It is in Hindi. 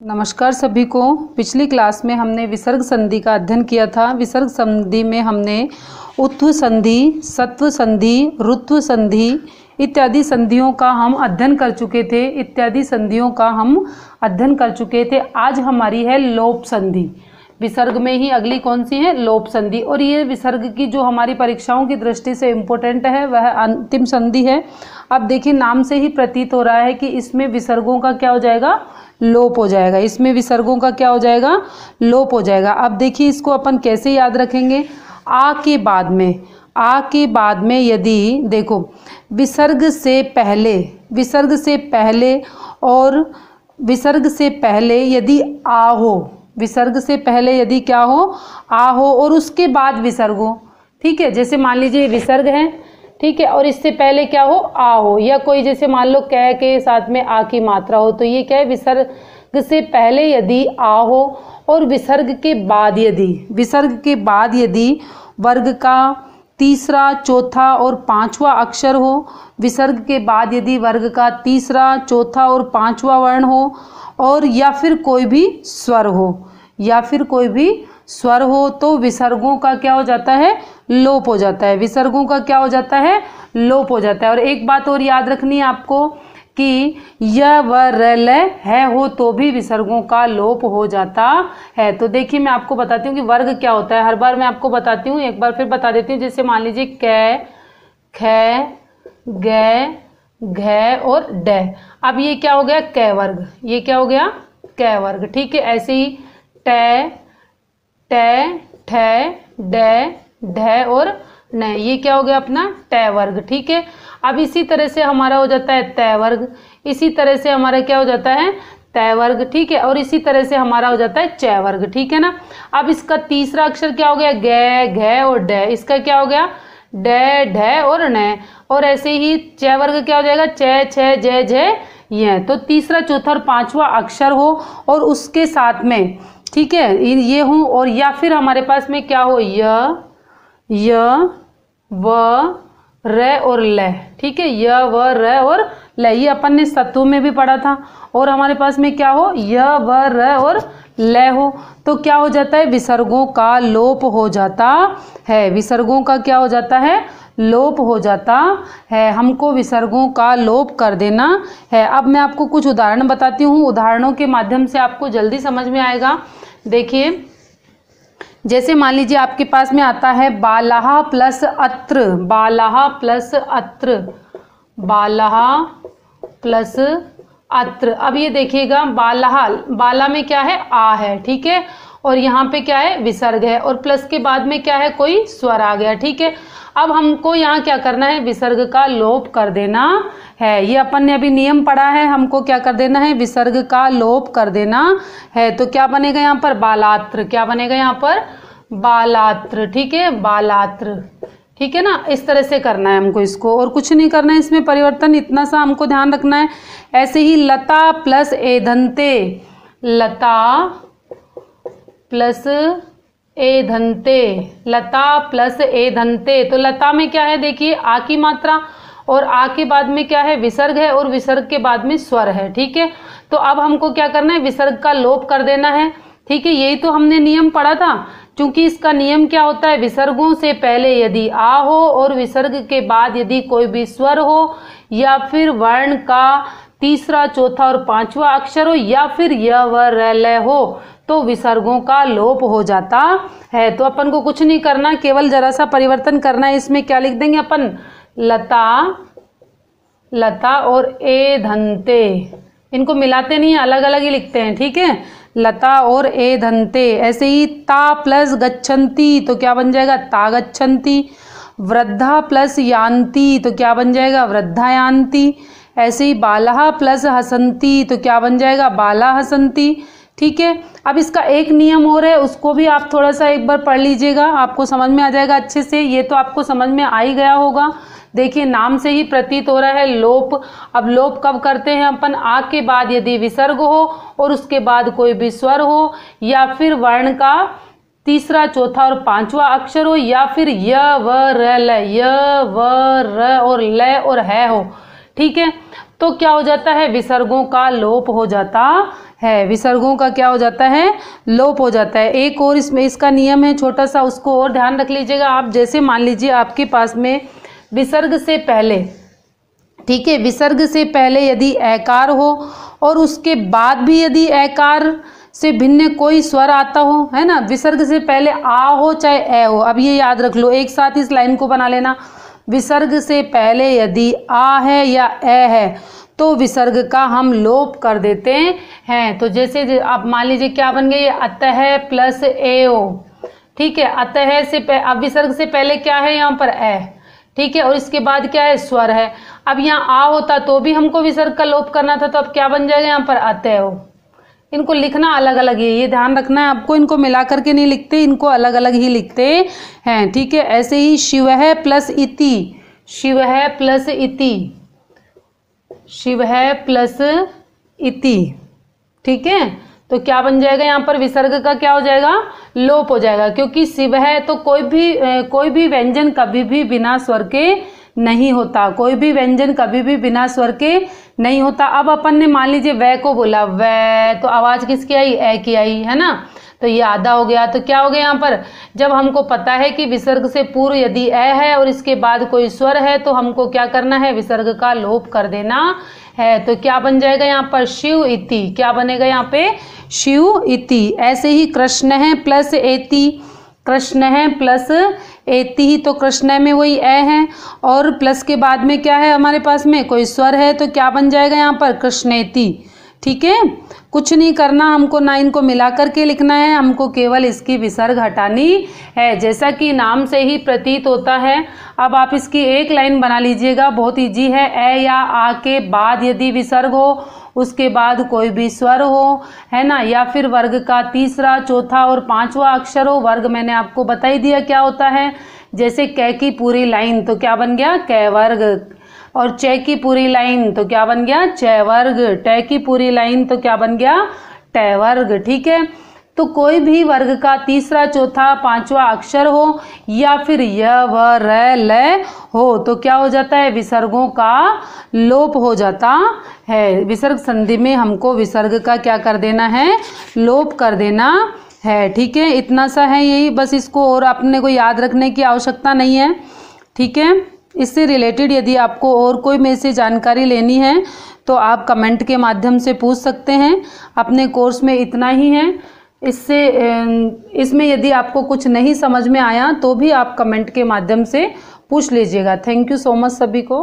नमस्कार सभी को। पिछली क्लास में हमने विसर्ग संधि का अध्ययन किया था। विसर्ग संधि में हमने उत्व संधि, सत्व संधि, ऋत्व संधि इत्यादि संधियों का हम अध्ययन कर चुके थे। आज हमारी है लोप संधि। विसर्ग में ही अगली कौन सी है? लोप संधि। और ये विसर्ग की जो हमारी परीक्षाओं की दृष्टि से इम्पोर्टेंट है वह अंतिम संधि है। अब देखिए, नाम से ही प्रतीत हो रहा है कि इसमें विसर्गों का क्या हो जाएगा? लोप हो जाएगा। इसमें विसर्गों का क्या हो जाएगा? लोप हो जाएगा। अब देखिए, इसको अपन कैसे याद रखेंगे? आ के बाद में यदि देखो विसर्ग से पहले यदि आ हो, विसर्ग से पहले यदि क्या हो? आ हो और उसके बाद विसर्ग हो। ठीक है, जैसे मान लीजिए विसर्ग है, ठीक है, और इससे पहले क्या हो? आ हो, या कोई जैसे मान लो कै के साथ में आ की मात्रा हो, तो ये क्या है? विसर्ग से पहले यदि आ हो और विसर्ग के बाद यदि वर्ग का तीसरा, चौथा और पांचवा अक्षर हो, विसर्ग के बाद यदि वर्ग का तीसरा, चौथा और पांचवा वर्ण हो, और या फिर कोई भी स्वर हो, तो विसर्गों का क्या हो जाता है? लोप हो जाता है। विसर्गों का क्या हो जाता है? लोप हो जाता है। और एक बात और याद रखनी है आपको कि य व र ल है हो तो भी विसर्गों का लोप हो जाता है। तो देखिए, मैं आपको बताती हूँ कि वर्ग क्या होता है। हर बार मैं आपको बताती हूँ, एक बार फिर बता देती हूँ। जैसे मान लीजिए कै, ख, ग, घ और ड। अब ये क्या हो गया? कै वर्ग। ये क्या हो गया? कै वर्ग। ठीक है, ऐसे ही ट, ठ, ड, ढ और न। ये क्या हो गया? अपना ट वर्ग। ठीक है, अब इसी तरह से हमारा हो जाता है तय वर्ग। इसी तरह से हमारा क्या हो जाता है? तय वर्ग। ठीक है, और इसी तरह से हमारा हो जाता है च वर्ग। ठीक है ना। अब इसका तीसरा अक्षर क्या हो गया? ग, घ और ड। इसका क्या हो गया? ड, ढ और न। और ऐसे ही च वर्ग क्या हो जाएगा? च, छ, ज, झ, य। तो तीसरा, चौथा और पांचवा अक्षर हो और उसके साथ में, ठीक है, ये हो, और या फिर हमारे पास में क्या हो? य, व, र और ल। ठीक है, य, व, र और ल। ये अपन ने सत्व में भी पढ़ा था। और हमारे पास में क्या हो? य, व, र और ल हो, तो क्या हो जाता है? विसर्गों का लोप हो जाता है। विसर्गों का क्या हो जाता है? लोप हो जाता है। हमको विसर्गों का लोप कर देना है। अब मैं आपको कुछ उदाहरण बताती हूँ। उदाहरणों के माध्यम से आपको जल्दी समझ में आएगा। देखिए, जैसे मान लीजिए आपके पास में आता है बालहा प्लस अत्र, बालहा प्लस अत्र, बालहा प्लस अत्र। अब ये देखिएगा, बालहा, बाला में क्या है? आ है। ठीक है, और यहाँ पे क्या है? विसर्ग है, और प्लस के बाद में क्या है? कोई स्वर आ गया। ठीक है, अब हमको यहाँ क्या करना है? विसर्ग का लोप कर देना है। ये अपन ने अभी नियम पढ़ा है। हमको क्या कर देना है? विसर्ग का लोप कर देना है। तो क्या बनेगा यहाँ पर? बालात्र। क्या बनेगा यहाँ पर? बालात्र। ठीक है, बालात्र। ठीक है ना। इस तरह से करना है हमको इसको, और कुछ नहीं करना है इसमें परिवर्तन। इतना सा हमको ध्यान रखना है। ऐसे ही लता प्लस एधंते, लता प्लस एधंते, लता प्लस एधंते। तो लता में क्या है? देखिए, आ की मात्रा, और आ के बाद में क्या है? विसर्ग है, और विसर्ग के बाद में स्वर है। ठीक है, तो अब हमको क्या करना है? विसर्ग का लोप कर देना है। ठीक है, यही तो हमने नियम पढ़ा था। क्योंकि इसका नियम क्या होता है? विसर्गों से पहले यदि आ हो और विसर्ग के बाद यदि कोई भी स्वर हो, या फिर वर्ण का तीसरा, चौथा और पांचवा अक्षर हो, या फिर य, व, र, ल हो, तो विसर्गों का लोप हो जाता है। तो अपन को कुछ नहीं करना, केवल जरा सा परिवर्तन करना है। इसमें क्या लिख देंगे अपन? लता, लता और एधंते। इनको मिलाते नहीं, अलग अलग ही लिखते हैं। ठीक है, लता और एधंते। ऐसे ही ता प्लस गच्छन्ति, तो क्या बन जाएगा? ता गच्छन्ति। वृद्धा प्लस यान्ति, तो क्या बन जाएगा? वृद्धा यान्ति। ऐसे ही बालहा प्लस हसन्ति, तो क्या बन जाएगा? बाला हसन्ति। ठीक है, अब इसका एक नियम और है, उसको भी आप थोड़ा सा एक बार पढ़ लीजिएगा, आपको समझ में आ जाएगा अच्छे से। ये तो आपको समझ में आ ही गया होगा। देखिए, नाम से ही प्रतीत हो रहा है लोप। अब लोप कब करते हैं अपन? आ के बाद यदि विसर्ग हो और उसके बाद कोई भी स्वर हो, या फिर वर्ण का तीसरा, चौथा और पांचवा अक्षर हो, या फिर य, व, र, ल, य, व, र और ल और है हो। ठीक है, तो क्या हो जाता है? विसर्गों का लोप हो जाता है, विसर्गों का क्या हो जाता है, लोप हो जाता है। एक और इसमें इसका नियम है छोटा सा, उसको और ध्यान रख लीजिएगा आप। जैसे मान लीजिए आपके पास में विसर्ग से पहले, ठीक है, विसर्ग से पहले यदि ऐकार हो और उसके बाद भी यदि ऐकार से भिन्न कोई स्वर आता हो, है ना, विसर्ग से पहले आ हो चाहे ए हो, अब ये याद रख लो, एक साथ इस लाइन को बना लेना। विसर्ग से पहले यदि आ है या ए है तो विसर्ग का हम लोप कर देते हैं। तो जैसे आप मान लीजिए क्या बन गया, ये अतः प्लस ए ओ, ठीक है, अतः से अब विसर्ग से पहले क्या है यहाँ पर ए, ठीक है, और इसके बाद क्या है, स्वर है। अब यहाँ आ होता तो भी हमको विसर्ग का लोप करना था, तो अब क्या बन जाएगा यहाँ पर, अतः हो। इनको लिखना अलग अलग है, ये ध्यान रखना है आपको, इनको मिला करके नहीं लिखते, इनको अलग अलग ही लिखते हैं, ठीक है। ऐसे ही शिव है प्लस इति, शिव है प्लस इति, शिव है प्लस इति, ठीक है, तो क्या बन जाएगा यहाँ पर, विसर्ग का क्या हो जाएगा, लोप हो जाएगा, क्योंकि शिव है तो कोई भी व्यंजन कभी भी बिना स्वर के नहीं होता, कोई भी व्यंजन कभी भी बिना स्वर के नहीं होता। अब अपन ने मान लीजिए वै को बोला, वै, तो आवाज किसकी आई, ए की आई, है ना, तो ये आधा हो गया। तो क्या हो गया यहाँ पर, जब हमको पता है कि विसर्ग से पूर्व यदि ए है और इसके बाद कोई स्वर है तो हमको क्या करना है, विसर्ग का लोप कर देना है। तो क्या बन जाएगा यहाँ पर, शिव इति, क्या बनेगा यहाँ पे, शिव इति। ऐसे ही कृष्ण है प्लस एति, कृष्ण है प्लस एति ही, तो कृष्ण में वही ए है और प्लस के बाद में क्या है हमारे पास में, कोई स्वर है, तो क्या बन जाएगा यहाँ पर, कृष्णेति, ठीक है। कुछ नहीं करना हमको, ना इनको मिला करके लिखना है, हमको केवल इसकी विसर्ग हटानी है, जैसा कि नाम से ही प्रतीत होता है। अब आप इसकी एक लाइन बना लीजिएगा, बहुत इजी है। ए या आ के बाद यदि विसर्ग हो, उसके बाद कोई भी स्वर हो, है ना, या फिर वर्ग का तीसरा, चौथा और पांचवा अक्षर हो। वर्ग मैंने आपको बता ही दिया क्या होता है, जैसे कै की पूरी लाइन तो क्या बन गया, कै वर्ग, और चे की पूरी लाइन तो क्या बन गया, चे वर्ग, टे की पूरी लाइन तो क्या बन गया, टे वर्ग, ठीक है। तो कोई भी वर्ग का तीसरा, चौथा, पांचवा अक्षर हो या फिर य व र ल हो तो क्या हो जाता है, विसर्गों का लोप हो जाता है। विसर्ग संधि में हमको विसर्ग का क्या कर देना है, लोप कर देना है, ठीक है। इतना सा है यही, बस इसको और अपने को याद रखने की आवश्यकता नहीं है, ठीक है। इससे रिलेटेड यदि आपको और कोई मेरे से जानकारी लेनी है तो आप कमेंट के माध्यम से पूछ सकते हैं। अपने कोर्स में इतना ही है, इसमें यदि आपको कुछ नहीं समझ में आया तो भी आप कमेंट के माध्यम से पूछ लीजिएगा। थैंक यू सो मच सभी को।